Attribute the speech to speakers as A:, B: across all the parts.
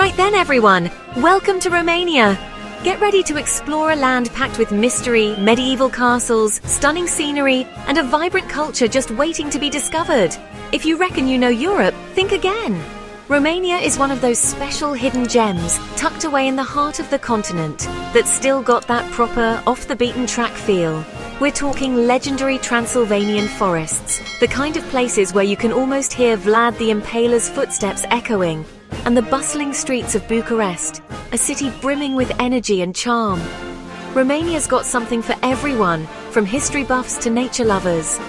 A: Right then, everyone, welcome to Romania. Get ready to explore a land packed with mystery, medieval castles, stunning scenery, and a vibrant culture just waiting to be discovered. If you reckon you know Europe, think again. Romania is one of those special hidden gems tucked away in the heart of the continent that's still got that proper, off-the-beaten-track feel. We're talking legendary Transylvanian forests, the kind of places where you can almost hear Vlad the Impaler's footsteps echoing, and the bustling streets of Bucharest, a city brimming with energy and charm. Romania's got something for everyone, from history buffs to nature lovers.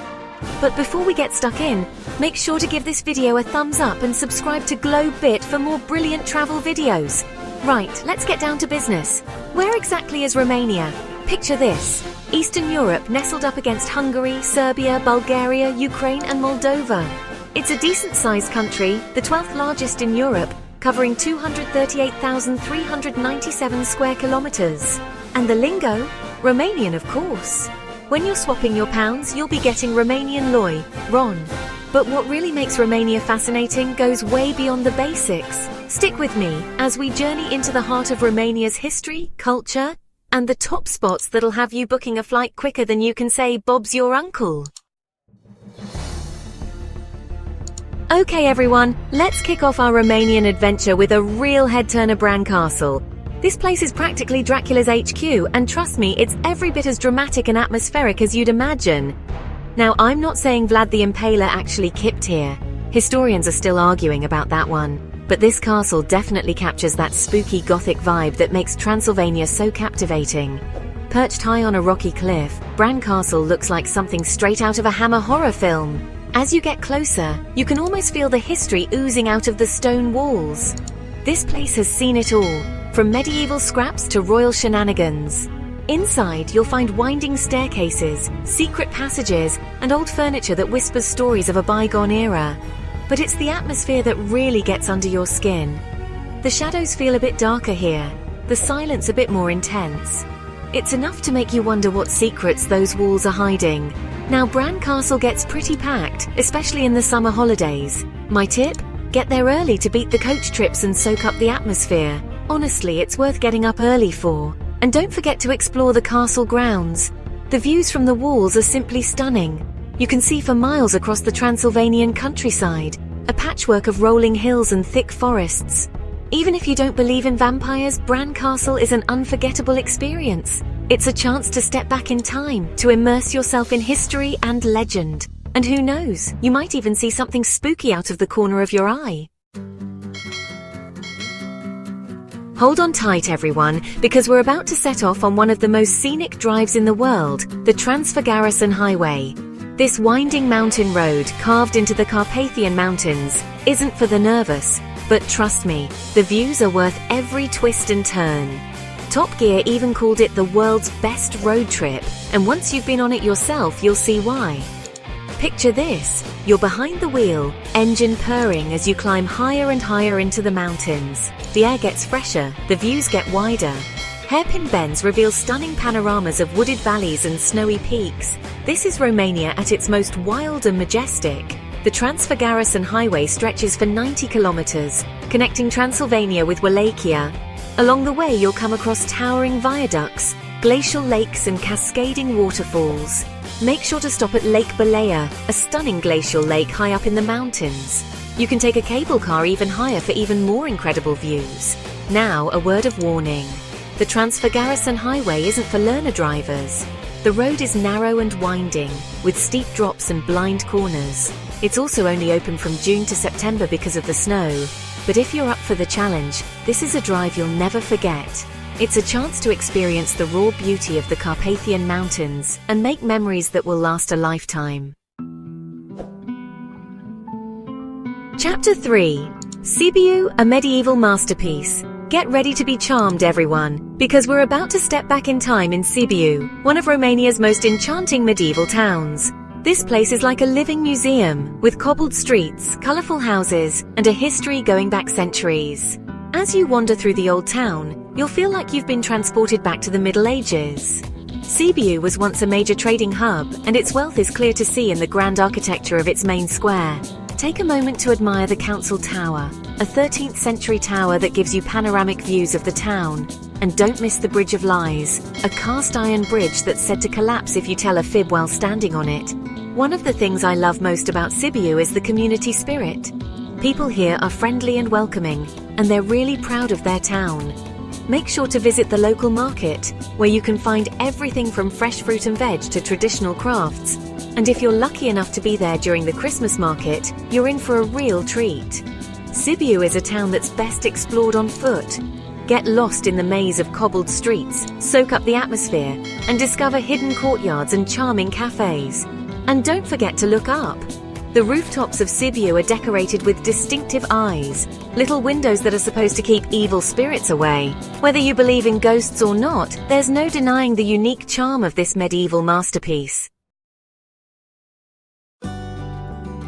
A: But before we get stuck in, make sure to give this video a thumbs up and subscribe to GlobeBit for more brilliant travel videos. Right, let's get down to business. Where exactly is Romania? Picture this: Eastern Europe nestled up against Hungary, Serbia, Bulgaria, Ukraine and Moldova. It's a decent-sized country, the 12th largest in Europe, covering 238,397 square kilometers. And the lingo? Romanian, of course. When you're swapping your pounds, you'll be getting Romanian lei, RON. But what really makes Romania fascinating goes way beyond the basics. Stick with me as we journey into the heart of Romania's history, culture, and the top spots that'll have you booking a flight quicker than you can say Bob's your uncle. Okay everyone, let's kick off our Romanian adventure with a real head-turner, Bran Castle. This place is practically Dracula's HQ, and trust me, it's every bit as dramatic and atmospheric as you'd imagine. Now, I'm not saying Vlad the Impaler actually kipped here. Historians are still arguing about that one. But this castle definitely captures that spooky Gothic vibe that makes Transylvania so captivating. Perched high on a rocky cliff, Bran Castle looks like something straight out of a Hammer horror film. As you get closer, you can almost feel the history oozing out of the stone walls. This place has seen it all, from medieval scraps to royal shenanigans. Inside, you'll find winding staircases, secret passages, and old furniture that whispers stories of a bygone era. But it's the atmosphere that really gets under your skin. The shadows feel a bit darker here, the silence a bit more intense. It's enough to make you wonder what secrets those walls are hiding. Now, Bran Castle gets pretty packed, especially in the summer holidays. My tip? Get there early to beat the coach trips and soak up the atmosphere. Honestly, it's worth getting up early for. And don't forget to explore the castle grounds. The views from the walls are simply stunning. You can see for miles across the Transylvanian countryside, a patchwork of rolling hills and thick forests. Even if you don't believe in vampires, Bran Castle is an unforgettable experience. It's a chance to step back in time, to immerse yourself in history and legend. And who knows, you might even see something spooky out of the corner of your eye. Hold on tight everyone, because we're about to set off on one of the most scenic drives in the world, the Transfăgărășan Highway. This winding mountain road, carved into the Carpathian Mountains, isn't for the nervous, but trust me, the views are worth every twist and turn. Top Gear even called it the world's best road trip, and once you've been on it yourself, you'll see why. Picture this: you're behind the wheel, engine purring as you climb higher and higher into the mountains. The air gets fresher, the views get wider. Hairpin bends reveal stunning panoramas of wooded valleys and snowy peaks. This is Romania at its most wild and majestic. The Transfăgărășan Highway stretches for 90 kilometers, connecting Transylvania with Wallachia. Along the way, you'll come across towering viaducts, glacial lakes and cascading waterfalls. Make sure to stop at Lake Bălea, a stunning glacial lake high up in the mountains. You can take a cable car even higher for even more incredible views. Now, a word of warning. The Transfăgărășan Highway isn't for learner drivers. The road is narrow and winding, with steep drops and blind corners. It's also only open from June to September because of the snow. But if you're up for the challenge, this is a drive you'll never forget. It's a chance to experience the raw beauty of the Carpathian Mountains and make memories that will last a lifetime. Chapter 3. Sibiu, a medieval masterpiece. Get ready to be charmed, everyone, because we're about to step back in time in Sibiu, one of Romania's most enchanting medieval towns. This place is like a living museum, with cobbled streets, colourful houses, and a history going back centuries. As you wander through the old town, you'll feel like you've been transported back to the Middle Ages. Sibiu was once a major trading hub, and its wealth is clear to see in the grand architecture of its main square. Take a moment to admire the Council Tower, a 13th century tower that gives you panoramic views of the town. And don't miss the Bridge of Lies, a cast iron bridge that's said to collapse if you tell a fib while standing on it. One of the things I love most about Sibiu is the community spirit. People here are friendly and welcoming, and they're really proud of their town. Make sure to visit the local market, where you can find everything from fresh fruit and veg to traditional crafts. And if you're lucky enough to be there during the Christmas market, you're in for a real treat. Sibiu is a town that's best explored on foot. Get lost in the maze of cobbled streets, soak up the atmosphere, and discover hidden courtyards and charming cafes. And don't forget to look up. The rooftops of Sibiu are decorated with distinctive eyes, little windows that are supposed to keep evil spirits away. Whether you believe in ghosts or not, there's no denying the unique charm of this medieval masterpiece.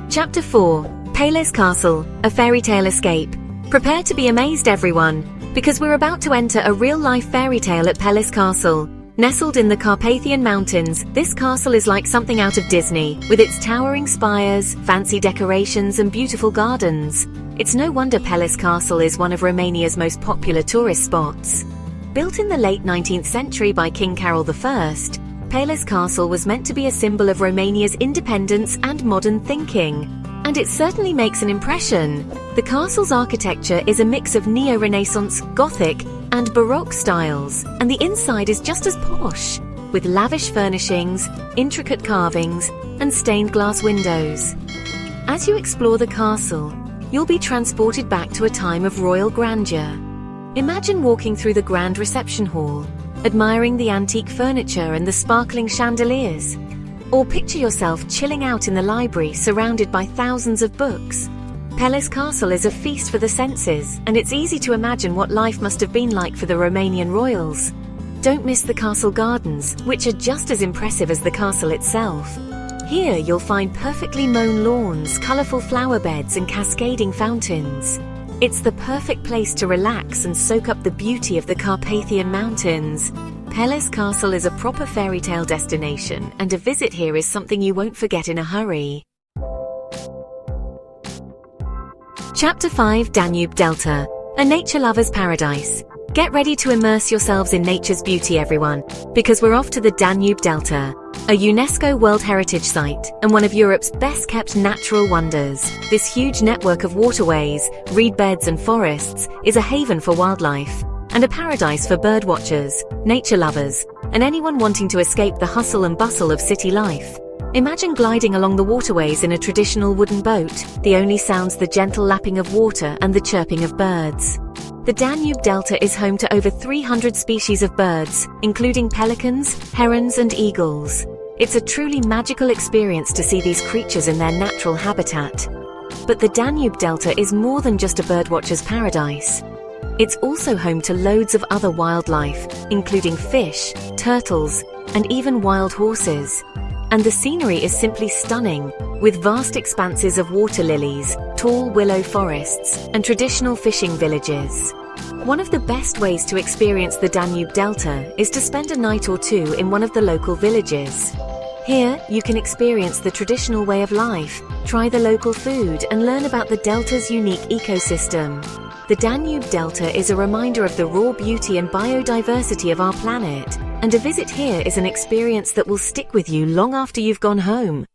A: Chapter 4. Peleș Castle, a fairy tale escape. Prepare to be amazed, everyone, because we're about to enter a real-life fairy tale at Peleș Castle. Nestled in the Carpathian Mountains, this castle is like something out of Disney, with its towering spires, fancy decorations and beautiful gardens. It's no wonder Peleș Castle is one of Romania's most popular tourist spots. Built in the late 19th century by King Carol I, Peleș Castle was meant to be a symbol of Romania's independence and modern thinking. And it certainly makes an impression. The castle's architecture is a mix of Neo-Renaissance, Gothic, and Baroque styles, and the inside is just as posh, with lavish furnishings, intricate carvings, and stained glass windows. As you explore the castle, you'll be transported back to a time of royal grandeur. Imagine walking through the grand reception hall, admiring the antique furniture and the sparkling chandeliers. Or picture yourself chilling out in the library surrounded by thousands of books. Peleș Castle is a feast for the senses, and it's easy to imagine what life must have been like for the Romanian royals. Don't miss the castle gardens, which are just as impressive as the castle itself. Here you'll find perfectly mown lawns, colourful flower beds and cascading fountains. It's the perfect place to relax and soak up the beauty of the Carpathian Mountains. Peleș Castle is a proper fairy tale destination, and a visit here is something you won't forget in a hurry. Chapter 5. Danube Delta, a nature lover's paradise. Get ready to immerse yourselves in nature's beauty, everyone, because we're off to the Danube Delta, a UNESCO World Heritage Site and one of Europe's best-kept natural wonders. This huge network of waterways, reed beds and forests is a haven for wildlife, and a paradise for birdwatchers, nature lovers, and anyone wanting to escape the hustle and bustle of city life. Imagine gliding along the waterways in a traditional wooden boat. The only sounds the gentle lapping of water and the chirping of birds. The Danube Delta is home to over 300 species of birds, including pelicans, herons, and eagles. It's a truly magical experience to see these creatures in their natural habitat. But the Danube Delta is more than just a birdwatcher's paradise. It's also home to loads of other wildlife, including fish, turtles, and even wild horses. And the scenery is simply stunning, with vast expanses of water lilies, tall willow forests, and traditional fishing villages. One of the best ways to experience the Danube Delta is to spend a night or two in one of the local villages. Here, you can experience the traditional way of life, try the local food, and learn about the Delta's unique ecosystem. The Danube Delta is a reminder of the raw beauty and biodiversity of our planet, and a visit here is an experience that will stick with you long after you've gone home.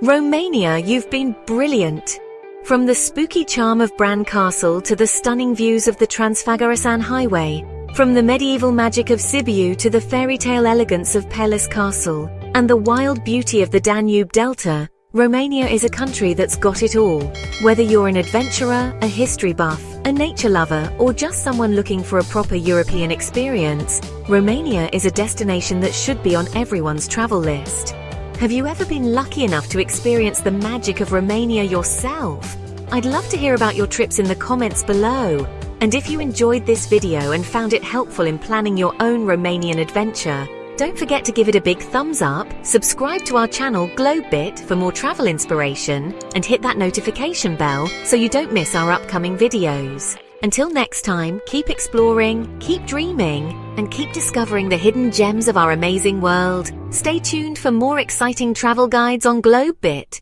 A: Romania, you've been brilliant! From the spooky charm of Bran Castle to the stunning views of the Transfăgărășan Highway, from the medieval magic of Sibiu to the fairy tale elegance of Peleș Castle, and the wild beauty of the Danube Delta, Romania is a country that's got it all. Whether you're an adventurer, a history buff, a nature lover, or just someone looking for a proper European experience, Romania is a destination that should be on everyone's travel list. Have you ever been lucky enough to experience the magic of Romania yourself? I'd love to hear about your trips in the comments below. And if you enjoyed this video and found it helpful in planning your own Romanian adventure, don't forget to give it a big thumbs up, subscribe to our channel Globebit for more travel inspiration, and hit that notification bell so you don't miss our upcoming videos. Until next time, keep exploring, keep dreaming, and keep discovering the hidden gems of our amazing world. Stay tuned for more exciting travel guides on GlobeBit.